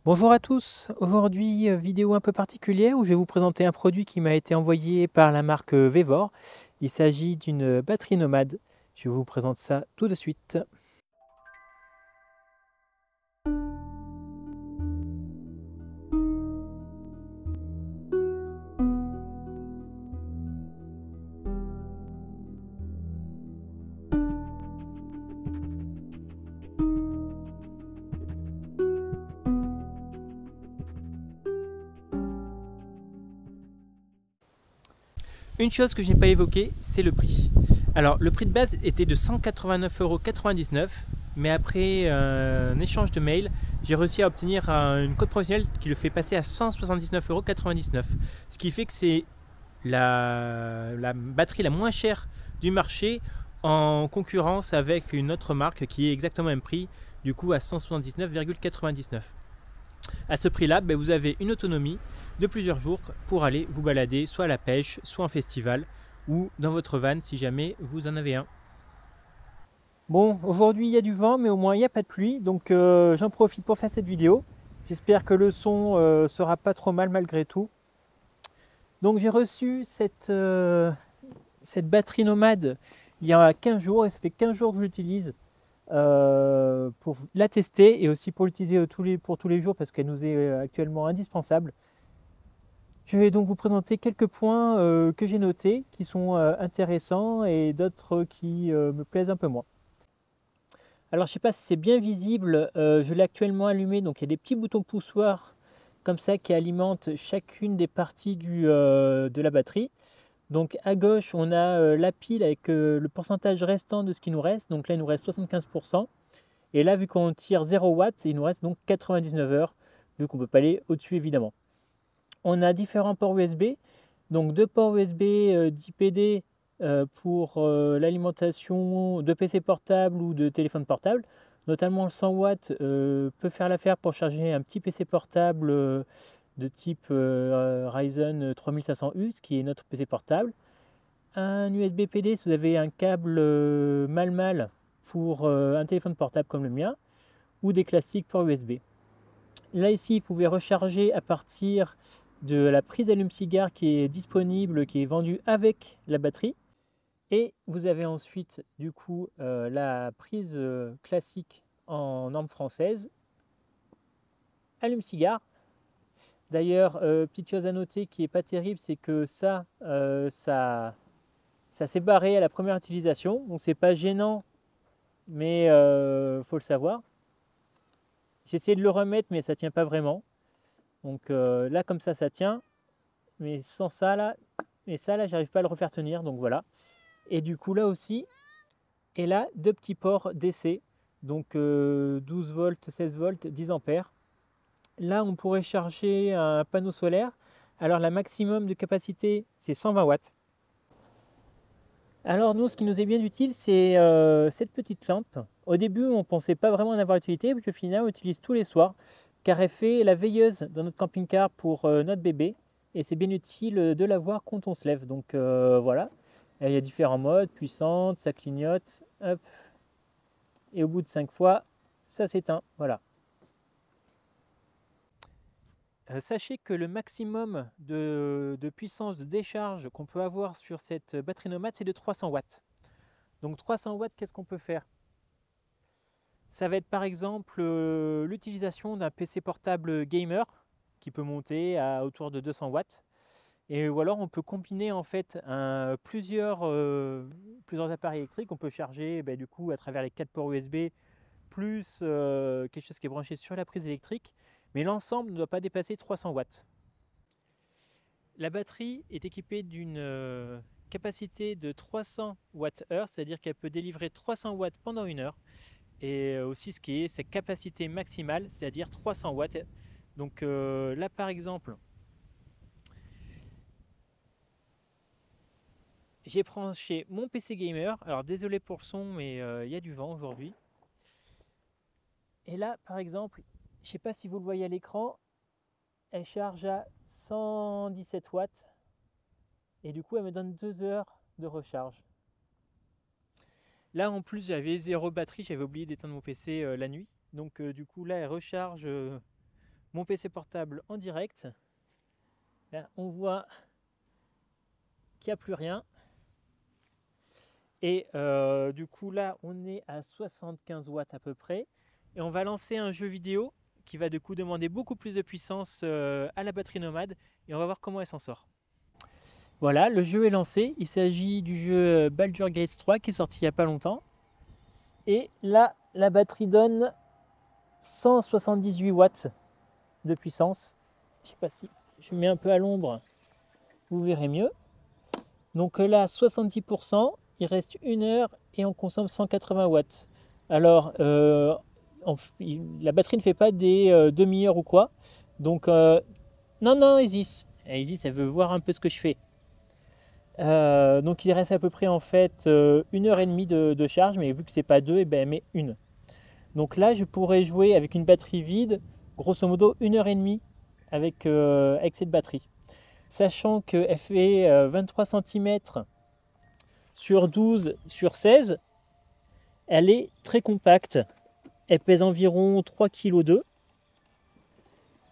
Bonjour à tous, aujourd'hui vidéo un peu particulière où je vais vous présenter un produit qui m'a été envoyé par la marque Vevor. Il s'agit d'une batterie nomade. Je vous présente ça tout de suite. Une chose que je n'ai pas évoquée, c'est le prix. Alors le prix de base était de 189,99 €, mais après un échange de mails, j'ai réussi à obtenir une code professionnelle qui le fait passer à 179,99 €. Ce qui fait que c'est la batterie la moins chère du marché en concurrence avec une autre marque qui est exactement le même prix, du coup à 179,99 €. À ce prix-là, vous avez une autonomie de plusieurs jours pour aller vous balader soit à la pêche, soit en festival ou dans votre van si jamais vous en avez un. Bon, aujourd'hui il y a du vent, mais au moins il n'y a pas de pluie, donc j'en profite pour faire cette vidéo. J'espère que le son sera pas trop mal malgré tout. Donc j'ai reçu cette batterie nomade il y a 15 jours et ça fait 15 jours que je l'utilise pour la tester et aussi pour l'utiliser pour tous les jours parce qu'elle nous est actuellement indispensable. Je vais donc vous présenter quelques points que j'ai notés qui sont intéressants et d'autres qui me plaisent un peu moins. Alors je ne sais pas si c'est bien visible, je l'ai actuellement allumé, donc il y a des petits boutons poussoirs comme ça qui alimentent chacune des parties de la batterie. Donc à gauche, on a la pile avec le pourcentage restant de ce qui nous reste. Donc là, il nous reste 75%. Et là, vu qu'on tire 0 watts, il nous reste donc 99 heures, vu qu'on ne peut pas aller au-dessus évidemment. On a différents ports USB. Donc deux ports USB 10PD pour l'alimentation de PC portable ou de téléphone portable. Notamment le 100 watts peut faire l'affaire pour charger un petit PC portable de type Ryzen 3500U, ce qui est notre PC portable. Un USB PD si vous avez un câble mal pour un téléphone portable comme le mien, ou des classiques ports USB. Là ici, vous pouvez recharger à partir de la prise allume-cigare qui est disponible, qui est vendue avec la batterie. Et vous avez ensuite du coup la prise classique en norme française, allume-cigare. D'ailleurs, petite chose à noter qui n'est pas terrible, c'est que ça s'est barré à la première utilisation. Donc c'est pas gênant, mais faut le savoir. J'ai essayé de le remettre, mais ça tient pas vraiment. Donc là, comme ça tient. Mais sans ça, là, j'arrive pas à le refaire tenir. Donc voilà. Et du coup, là aussi, et là, deux petits ports DC. Donc 12 volts, 16 volts, 10 ampères. Là, on pourrait charger un panneau solaire. Alors, la maximum de capacité, c'est 120 watts. Alors, nous, ce qui nous est bien utile, c'est cette petite lampe. Au début, on ne pensait pas vraiment en avoir utilité, puis au final, on l'utilise tous les soirs, car elle fait la veilleuse dans notre camping-car pour notre bébé. Et c'est bien utile de la voir quand on se lève. Donc voilà, il y a différents modes, puissante, ça clignote, hop. Et au bout de 5 fois, ça s'éteint. Voilà. Sachez que le maximum de puissance de décharge qu'on peut avoir sur cette batterie nomade, c'est de 300 watts. Donc 300 watts, qu'est-ce qu'on peut faire? Ça va être par exemple l'utilisation d'un PC portable gamer qui peut monter à autour de 200 watts. Et ou alors on peut combiner en fait plusieurs appareils électriques. On peut charger du coup à travers les 4 ports USB plus quelque chose qui est branché sur la prise électrique. Mais l'ensemble ne doit pas dépasser 300 watts. La batterie est équipée d'une capacité de 300 Wh, c'est-à-dire qu'elle peut délivrer 300 watts pendant 1 heure. Et aussi ce qui est sa capacité maximale, c'est-à-dire 300 watts. Donc là par exemple, j'ai branché mon PC gamer. Alors désolé pour le son, mais il y a du vent aujourd'hui. Et là par exemple, je ne sais pas si vous le voyez à l'écran, elle charge à 117 watts. Et du coup elle me donne 2 heures de recharge. Là en plus j'avais 0 batterie, j'avais oublié d'éteindre mon PC la nuit. Donc du coup là elle recharge mon PC portable en direct. Là, on voit qu'il n'y a plus rien. Et du coup, là, on est à 75 watts à peu près. Et on va lancer un jeu vidéo qui va du coup demander beaucoup plus de puissance à la batterie Nomad. Et on va voir comment elle s'en sort. Voilà, le jeu est lancé. Il s'agit du jeu Baldur's Gate 3 qui est sorti il n'y a pas longtemps. Et là, la batterie donne 178 watts de puissance. Je ne sais pas si je mets un peu à l'ombre, vous verrez mieux. Donc là, 70%, il reste 1 heure et on consomme 180 watts. Alors, la batterie ne fait pas des demi-heures ou quoi. Donc, non, Isis, elle veut voir un peu ce que je fais. Donc il reste à peu près en fait 1 heure et demie de charge, mais vu que c'est pas 2, et ben elle met 1. Donc là je pourrais jouer avec une batterie vide, grosso modo 1 heure et demie avec cette batterie. Sachant qu'elle fait 23 cm sur 12 sur 16, elle est très compacte. Elle pèse environ 3,2 kg,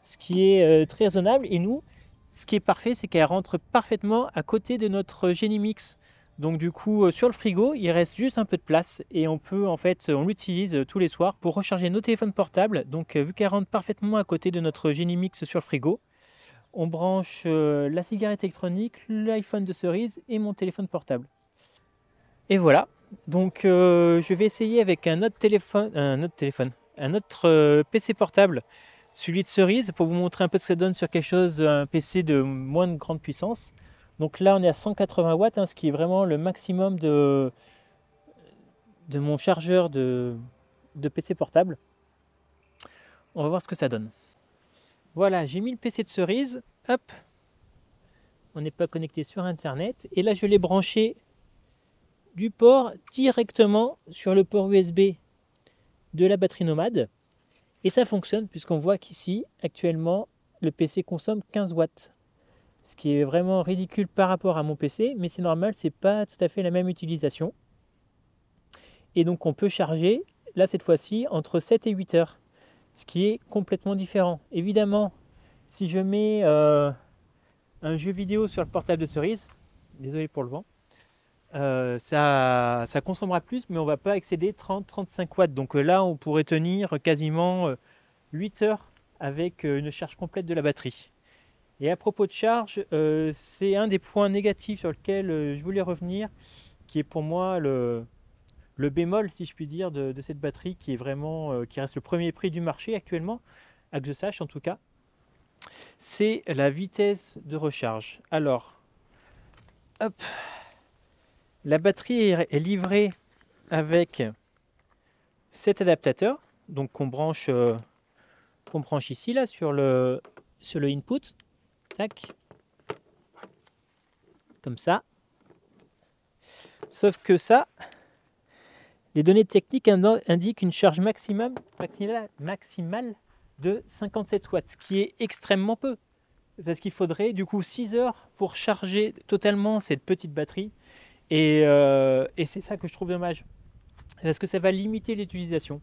ce qui est très raisonnable. Et nous, ce qui est parfait, c'est qu'elle rentre parfaitement à côté de notre Genimix. Donc du coup, sur le frigo, il reste juste un peu de place et on peut on l'utilise tous les soirs pour recharger nos téléphones portables. Donc vu qu'elle rentre parfaitement à côté de notre Genimix sur le frigo, on branche la cigarette électronique, l'iPhone de cerise et mon téléphone portable. Et voilà. Donc je vais essayer avec un autre PC portable, celui de cerise, pour vous montrer un peu ce que ça donne sur quelque chose, un PC de moins de grande puissance. Donc là on est à 180 watts, ce qui est vraiment le maximum de mon chargeur de PC portable. On va voir ce que ça donne. Voilà, j'ai mis le PC de cerise, hop, on n'est pas connecté sur internet, et là je l'ai branché du port directement sur le port USB de la batterie Nomad. Et ça fonctionne puisqu'on voit qu'ici, actuellement, le PC consomme 15 watts. Ce qui est vraiment ridicule par rapport à mon PC, mais c'est normal, c'est pas tout à fait la même utilisation. Et donc on peut charger, là cette fois-ci, entre 7 et 8 heures. Ce qui est complètement différent. Évidemment, si je mets un jeu vidéo sur le portable de cerise, désolé pour le vent, ça consommera plus, mais on ne va pas excéder 30-35 watts. Donc là, on pourrait tenir quasiment 8 heures avec une charge complète de la batterie. Et à propos de charge, c'est un des points négatifs sur lequel je voulais revenir, qui est pour moi le bémol, si je puis dire, de cette batterie, qui est vraiment, qui reste le premier prix du marché actuellement, à que je sache en tout cas. C'est la vitesse de recharge. Alors, hop. La batterie est livrée avec cet adaptateur, donc qu'on branche ici là sur le input, tac, comme ça. Sauf que ça, les données techniques indiquent une charge maximale de 57 watts, ce qui est extrêmement peu, parce qu'il faudrait du coup 6 heures pour charger totalement cette petite batterie. Et c'est ça que je trouve dommage, parce que ça va limiter l'utilisation.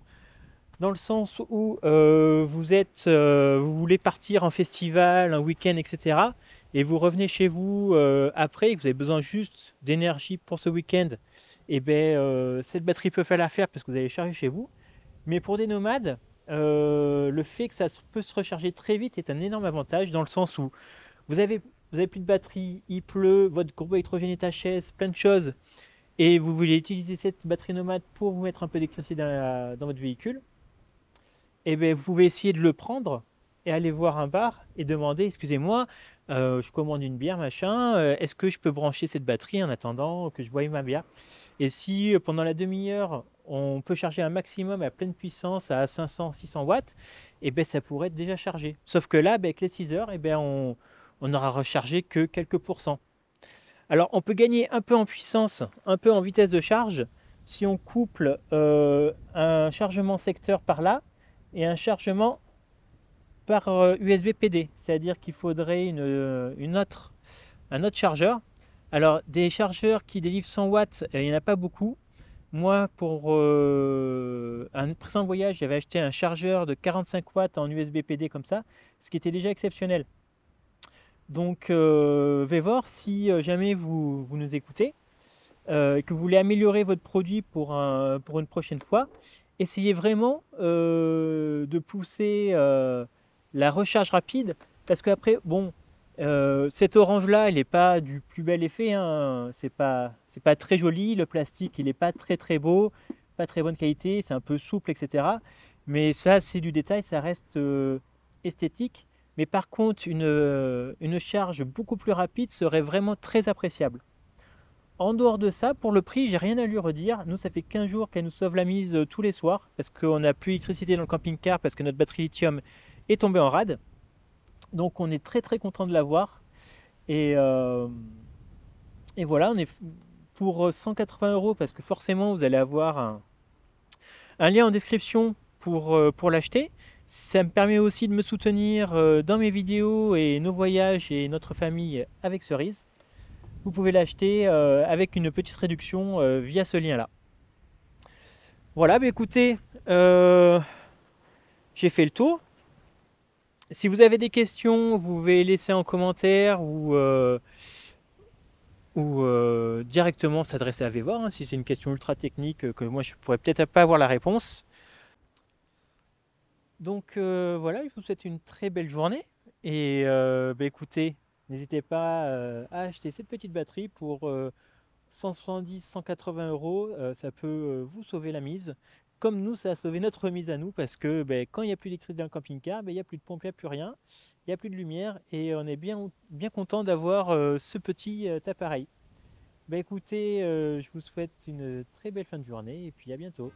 Dans le sens où vous voulez partir en festival, un week-end, etc. Et vous revenez chez vous après, et que vous avez besoin juste d'énergie pour ce week-end, et cette batterie peut faire l'affaire parce que vous allez charger chez vous. Mais pour des nomades, le fait que ça peut se recharger très vite est un énorme avantage, dans le sens où vous avez plus de batterie, il pleut, votre courbe électrogène est HS, plein de choses, et vous voulez utiliser cette batterie Nomad pour vous mettre un peu d'électricité dans votre véhicule, et vous pouvez essayer de le prendre et aller voir un bar et demander, excusez-moi, je commande une bière, machin, est-ce que je peux brancher cette batterie en attendant que je boive ma bière? Et si pendant la demi-heure, on peut charger un maximum à pleine puissance à 500-600 watts, ça pourrait être déjà chargé. Sauf que là, avec les 6 heures, on n'aura rechargé que quelques pourcents. Alors on peut gagner un peu en puissance, un peu en vitesse de charge, si on couple un chargement secteur par là et un chargement par USB PD. C'est-à-dire qu'il faudrait un autre chargeur. Alors des chargeurs qui délivrent 100 watts, il n'y en a pas beaucoup. Moi, pour un précédent voyage, j'avais acheté un chargeur de 45 watts en USB PD comme ça, ce qui était déjà exceptionnel. Donc, Vevor, si jamais vous nous écoutez et que vous voulez améliorer votre produit pour une prochaine fois, essayez vraiment de pousser la recharge rapide parce qu'après, bon, cette orange-là, elle n'est pas du plus bel effet, hein. C'est pas très joli, le plastique, il n'est pas très très beau, pas très bonne qualité, c'est un peu souple, etc. Mais ça, c'est du détail, ça reste esthétique. Mais par contre, une charge beaucoup plus rapide serait vraiment très appréciable. En dehors de ça, pour le prix, j'ai rien à lui redire. Nous, ça fait 15 jours qu'elle nous sauve la mise tous les soirs parce qu'on n'a plus d'électricité dans le camping-car parce que notre batterie lithium est tombée en rade. Donc, on est très très content de l'avoir. Et, euh, et voilà, on est pour 180 euros parce que forcément, vous allez avoir un lien en description pour l'acheter. Ça me permet aussi de me soutenir dans mes vidéos et nos voyages et notre famille avec Cerise. Vous pouvez l'acheter avec une petite réduction via ce lien-là. Voilà, bah écoutez, j'ai fait le tour. Si vous avez des questions, vous pouvez laisser en commentaire ou directement s'adresser à Vevor, hein, si c'est une question ultra technique que moi je pourrais peut-être pas avoir la réponse. Donc voilà, je vous souhaite une très belle journée et bah écoutez, n'hésitez pas à acheter cette petite batterie pour 170-180 euros, ça peut vous sauver la mise. Comme nous, ça a sauvé notre mise à nous parce que ben, quand il n'y a plus d'électricité dans le camping-car, ben, il n'y a plus de pompe, il n'y a plus rien, il n'y a plus de lumière et on est bien, bien content d'avoir ce petit appareil. Ben, écoutez, je vous souhaite une très belle fin de journée et puis à bientôt.